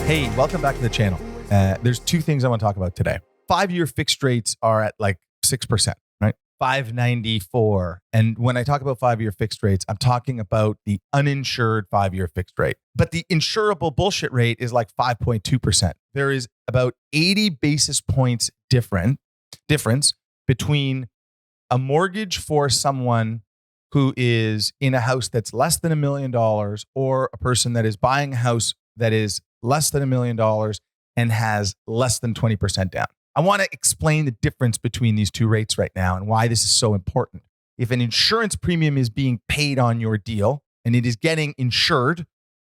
Hey, welcome back to the channel. There's two things I want to talk about today. 5-year fixed rates are at like 6%, right? 5.94. And when I talk about 5-year fixed rates, I'm talking about the uninsured 5-year fixed rate. But the insurable bullshit rate is like 5.2%. There is about 80 basis points difference between a mortgage for someone who is in a house that's less than $1 million or a person that is buying a house that is less than $1 million and has less than 20% down. I want to explain the difference between these two rates right now and why this is so important. If an insurance premium is being paid on your deal and it is getting insured,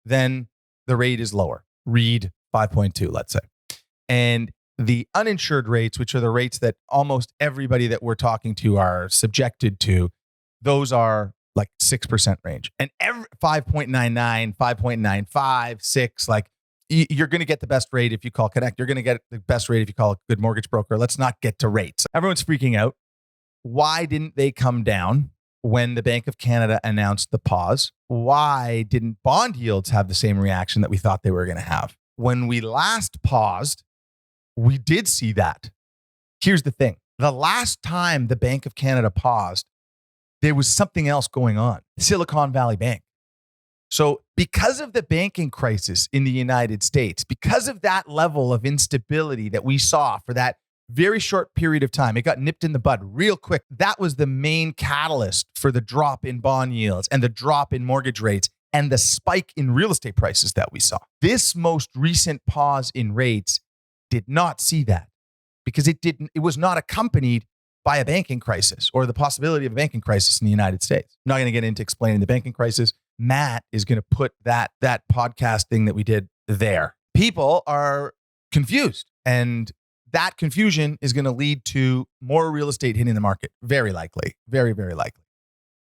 then the rate is lower. Read 5.2, let's say. And the uninsured rates, which are the rates that almost everybody that we're talking to are subjected to, those are like 6% range. And every 5.99, 5.95, 6, like you're going to get the best rate if you call Cannect. You're going to get the best rate if you call a good mortgage broker. Let's not get to rates. Everyone's freaking out. Why didn't they come down when the Bank of Canada announced the pause? Why didn't bond yields have the same reaction that we thought they were going to have? When we last paused, we did see that. Here's the thing. The last time the Bank of Canada paused, there was something else going on. Silicon Valley Bank. So because of the banking crisis in the United States, because of that level of instability that we saw for that very short period of time, it got nipped in the bud real quick. That was the main catalyst for the drop in bond yields and the drop in mortgage rates and the spike in real estate prices that we saw. This most recent pause in rates did not see that because it was not accompanied by a banking crisis or the possibility of a banking crisis in the United States. I'm not going to get into explaining the banking crisis. Matt is going to put that podcast thing that we did there. People are confused, and that confusion is going to lead to more real estate hitting the market. Very likely. Very, very likely.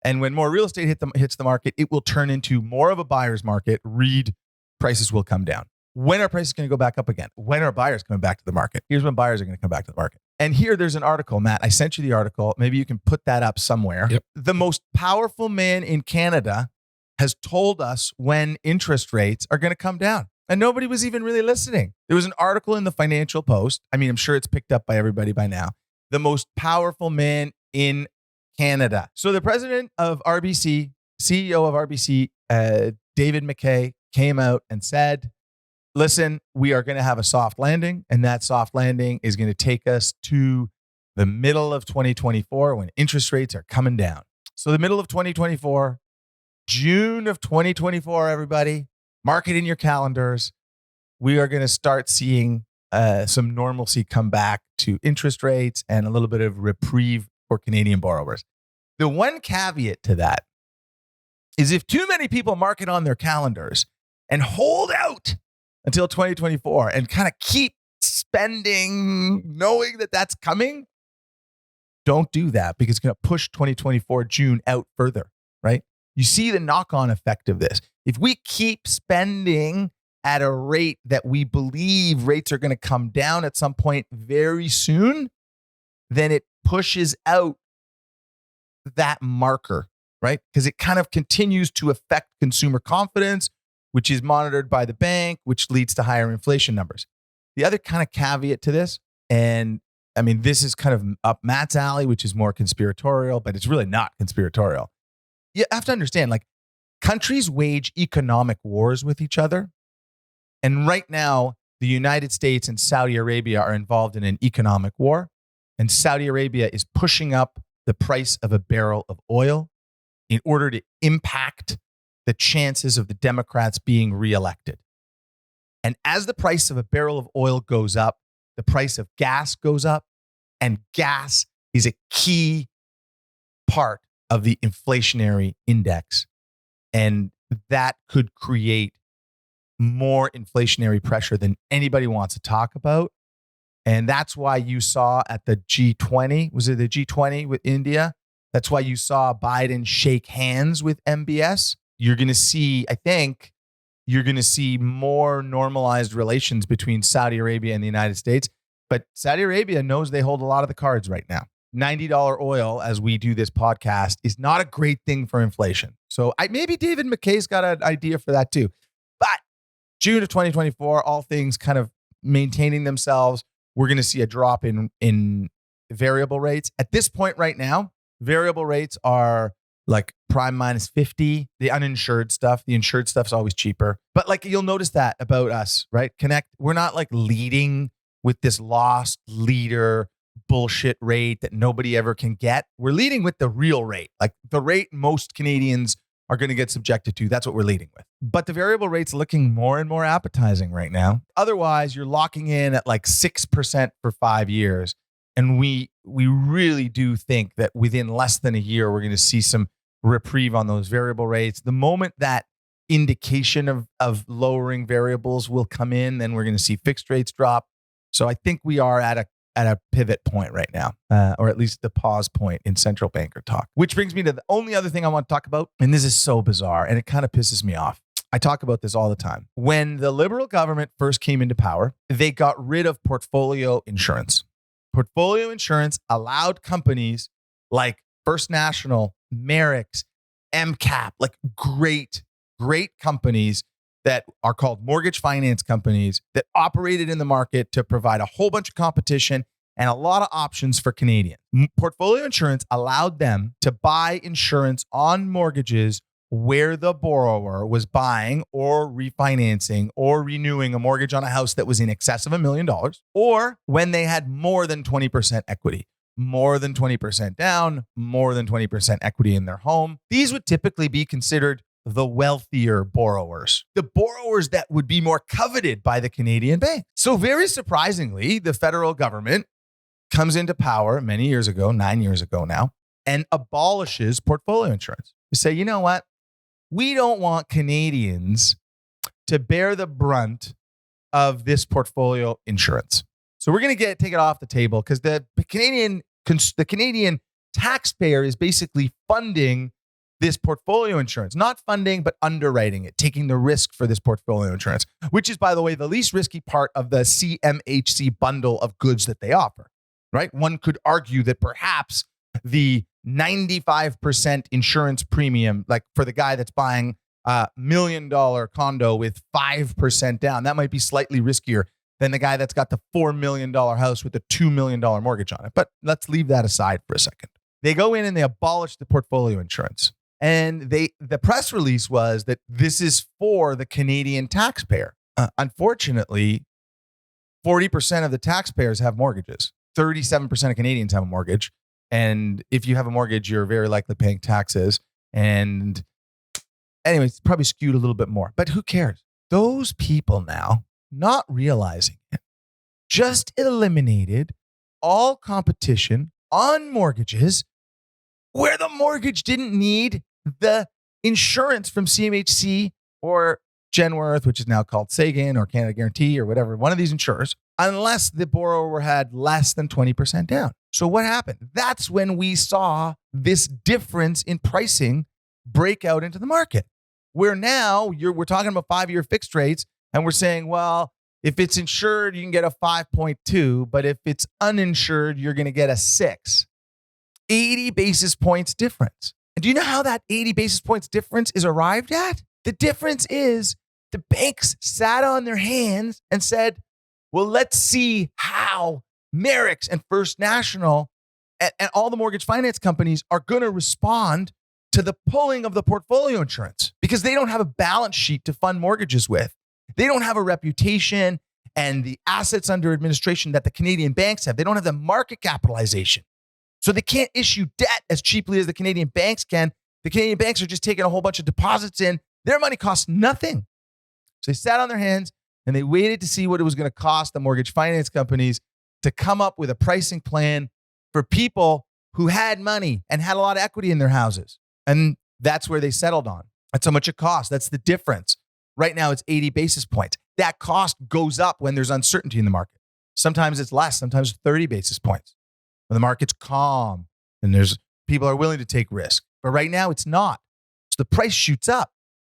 And when more real estate hits the market, it will turn into more of a buyer's market. Read, prices will come down. When are prices going to go back up again? When are buyers coming back to the market? Here's when buyers are going to come back to the market. And here there's an article, Matt. I sent you the article. Maybe you can put that up somewhere. Yep. The most powerful man in Canada has told us when interest rates are going to come down. And nobody was even really listening. There was an article in the Financial Post. I mean, I'm sure it's picked up by everybody by now. The most powerful man in Canada. So the president of RBC, CEO of RBC, David McKay, came out and said, listen, we are going to have a soft landing, and that soft landing is going to take us to the middle of 2024 when interest rates are coming down. So the middle of 2024, June of 2024, everybody, mark it in your calendars. We are going to start seeing some normalcy come back to interest rates and a little bit of reprieve for Canadian borrowers. The one caveat to that is if too many people mark it on their calendars and hold out until 2024 and kind of keep spending knowing that that's coming, don't do that because it's going to push 2024 June out further, right? You see the knock-on effect of this. If we keep spending at a rate that we believe rates are going to come down at some point very soon, then it pushes out that marker, right? Because it kind of continues to affect consumer confidence, which is monitored by the bank, which leads to higher inflation numbers. The other kind of caveat to this, and I mean, this is kind of up Matt's alley, which is more conspiratorial, but it's really not conspiratorial. You have to understand, like, countries wage economic wars with each other. And right now, the United States and Saudi Arabia are involved in an economic war. And Saudi Arabia is pushing up the price of a barrel of oil in order to impact the chances of the Democrats being reelected. And as the price of a barrel of oil goes up, the price of gas goes up, and gas is a key part of the inflationary index. And that could create more inflationary pressure than anybody wants to talk about. And that's why you saw at the G20, was it the G20 with India? That's why you saw Biden shake hands with MBS. You're going to see, I think, you're going to see more normalized relations between Saudi Arabia and the United States. But Saudi Arabia knows they hold a lot of the cards right now. $90 oil, as we do this podcast, is not a great thing for inflation. So maybe David McKay's got an idea for that too. But June of 2024, all things kind of maintaining themselves. We're going to see a drop in variable rates. At this point right now, variable rates are like prime minus 50, the uninsured stuff. The insured stuff's always cheaper. But like you'll notice that about us, right? Connect, we're not like leading with this lost leader bullshit rate that nobody ever can get. We're leading with the real rate, like the rate most Canadians are going to get subjected to. That's what we're leading with. But the variable rate's looking more and more appetizing right now. Otherwise, you're locking in at like 6% for 5 years. And we really do think that within less than a year, we're going to see some reprieve on those variable rates. The moment that indication of lowering variables will come in, then we're going to see fixed rates drop. So I think we are at a pivot point right now, or at least the pause point in central banker talk. Which brings me to the only other thing I want to talk about, and this is so bizarre, and it kind of pisses me off. I talk about this all the time. When the Liberal government first came into power, they got rid of portfolio insurance. Portfolio insurance allowed companies like First National, Merrick's, MCAP, like great companies that are called mortgage finance companies that operated in the market to provide a whole bunch of competition and a lot of options for Canadians. Portfolio insurance allowed them to buy insurance on mortgages where the borrower was buying or refinancing or renewing a mortgage on a house that was in excess of $1 million, or when they had more than 20% equity, more than 20% down, more than 20% equity in their home. These would typically be considered the wealthier borrowers, the borrowers that would be more coveted by the Canadian bank. So very surprisingly, the federal government comes into power many years ago, 9 years ago now, and abolishes portfolio insurance. They say, you know what? We don't want Canadians to bear the brunt of this portfolio insurance. So we're going to take it off the table because the Canadian taxpayer is basically funding this portfolio insurance, not funding, but underwriting it, taking the risk for this portfolio insurance, which is, by the way, the least risky part of the CMHC bundle of goods that they offer, right? One could argue that perhaps the 95% insurance premium, like for the guy that's buying a $1 million condo with 5% down, that might be slightly riskier than the guy that's got the $4 million house with a $2 million mortgage on it. But let's leave that aside for a second. They go in and they abolish the portfolio insurance. And the press release was that this is for the Canadian taxpayer. Unfortunately, 40% of the taxpayers have mortgages. 37% of Canadians have a mortgage. And if you have a mortgage, you're very likely paying taxes. And anyway, it's probably skewed a little bit more. But who cares? Those people now, not realizing it, just eliminated all competition on mortgages where the mortgage didn't need the insurance from CMHC or Genworth, which is now called Sagan or Canada Guarantee or whatever, one of these insurers, unless the borrower had less than 20% down. So what happened? That's when we saw this difference in pricing break out into the market, where now we're talking about 5-year fixed rates, and we're saying, well, if it's insured, you can get a 5.2, but if it's uninsured, you're going to get a 6. 80 basis points difference. And do you know how that 80 basis points difference is arrived at? The difference is the banks sat on their hands and said, well, let's see how Merrick's and First National and all the mortgage finance companies are going to respond to the pulling of the portfolio insurance, because they don't have a balance sheet to fund mortgages with. They don't have a reputation and the assets under administration that the Canadian banks have. They don't have the market capitalization. So they can't issue debt as cheaply as the Canadian banks can. The Canadian banks are just taking a whole bunch of deposits in. Their money costs nothing. So they sat on their hands and they waited to see what it was going to cost the mortgage finance companies to come up with a pricing plan for people who had money and had a lot of equity in their houses. And that's where they settled on. That's how much it costs. That's the difference. Right now, it's 80 basis points. That cost goes up when there's uncertainty in the market. Sometimes it's less, sometimes 30 basis points. When the market's calm and people are willing to take risk. But right now, it's not. So the price shoots up.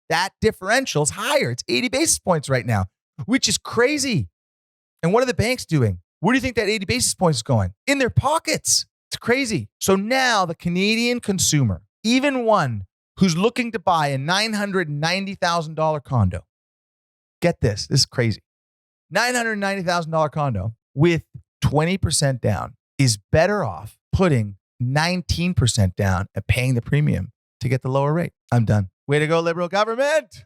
That differential is higher. It's 80 basis points right now, which is crazy. And what are the banks doing? Where do you think that 80 basis points is going? In their pockets. It's crazy. So now the Canadian consumer, even one who's looking to buy a $990,000 condo, Get this. This is crazy. $990,000 condo with 20% down is better off putting 19% down and paying the premium to get the lower rate. I'm done. Way to go, liberal government.